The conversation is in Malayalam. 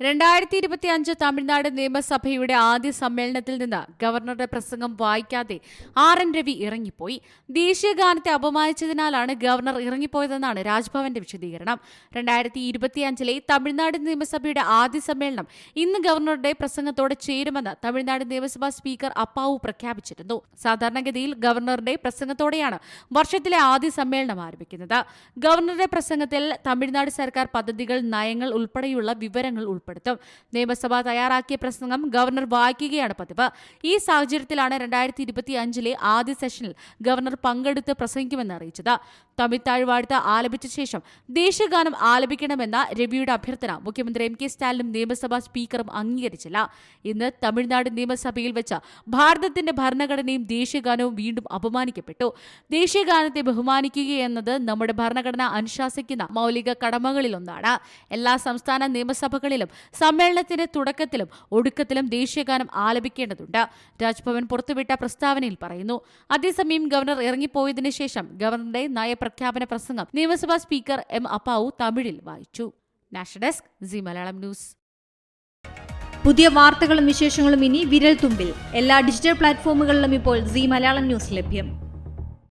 2025 തമിഴ്നാട് നിയമസഭയുടെ ആദ്യ സമ്മേളനത്തിൽ നിന്ന് ഗവർണറുടെ പ്രസംഗം വായിക്കാതെ RN രവി ഇറങ്ങിപ്പോയി. ദേശീയഗാനത്തെ അപമാനിച്ചതിനാലാണ് ഗവർണർ ഇറങ്ങിപ്പോയതെന്നാണ് രാജ്ഭവന്റെ വിശദീകരണം. 2025 തമിഴ്നാട് നിയമസഭയുടെ ആദ്യ സമ്മേളനം ഇന്ന് ഗവർണറുടെ പ്രസംഗത്തോടെ ചേരുമെന്ന് തമിഴ്നാട് നിയമസഭാ സ്പീക്കർ അപ്പാവു പ്രഖ്യാപിച്ചിരുന്നു. സാധാരണഗതിയിൽ ഗവർണറുടെ പ്രസംഗത്തോടെയാണ് വർഷത്തിലെ ആദ്യ സമ്മേളനം ആരംഭിക്കുന്നത്. ഗവർണറുടെ പ്രസംഗത്തിൽ തമിഴ്നാട് സർക്കാർ പദ്ധതികൾ, നയങ്ങൾ ഉൾപ്പെടെയുള്ള വിവരങ്ങൾ ഉൾപ്പെടുത്തും. നിയമസഭ തയ്യാറാക്കിയ പ്രസംഗം ഗവർണർ വായിക്കുകയാണ് പതിവ്. ഈ സാഹചര്യത്തിലാണ് 2025 ആദ്യ സെഷനിൽ ഗവർണർ പങ്കെടുത്ത് പ്രസംഗിക്കുമെന്ന് അറിയിച്ചത്. തമിഴ് താഴ്വാഴ്ത്ത ആലപിച്ച ശേഷം ദേശീയഗാനം ആലപിക്കണമെന്ന രവിയുടെ അഭ്യർത്ഥന മുഖ്യമന്ത്രി MK സ്റ്റാലിനും നിയമസഭാ സ്പീക്കറും അംഗീകരിച്ചില്ല. ഇന്ന് തമിഴ്നാട് നിയമസഭയിൽ വെച്ച് ഭാരതത്തിന്റെ ഭരണഘടനയും ദേശീയഗാനവും വീണ്ടും അപമാനിക്കപ്പെട്ടു. ദേശീയഗാനത്തെ ബഹുമാനിക്കുകയെന്നത് നമ്മുടെ ഭരണഘടന അനുശാസിക്കുന്ന മൗലിക കടമകളിലൊന്നാണ്. എല്ലാ സംസ്ഥാന നിയമസഭകളിലും സമ്മേളനത്തിന്റെ തുടക്കത്തിലും ഒടുക്കത്തിലും ദേശീയഗാനം ആലപിക്കേണ്ടതുണ്ട്. രാജ്ഭവൻ പുറത്തുവിട്ട പ്രസ്താവനയിൽ പറയുന്നു. അതേസമയം ഗവർണർ ഇറങ്ങിപ്പോയതിനു ശേഷം ഗവർണറുടെ നയപ്രഖ്യാപന പ്രസംഗം നിയമസഭാ സ്പീക്കർ M അപ്പാവു തമിഴിൽ വായിച്ചു. National desk, C Malayalam news. പുതിയ വാർത്തകളും വിശേഷങ്ങളും ഇനി വിരൽ തുമ്പിൽ. എല്ലാ ഡിജിറ്റൽ പ്ലാറ്റ്ഫോമുകളിലും ഇപ്പോൾ സി മലയാളം ന്യൂസ് ലഭ്യം.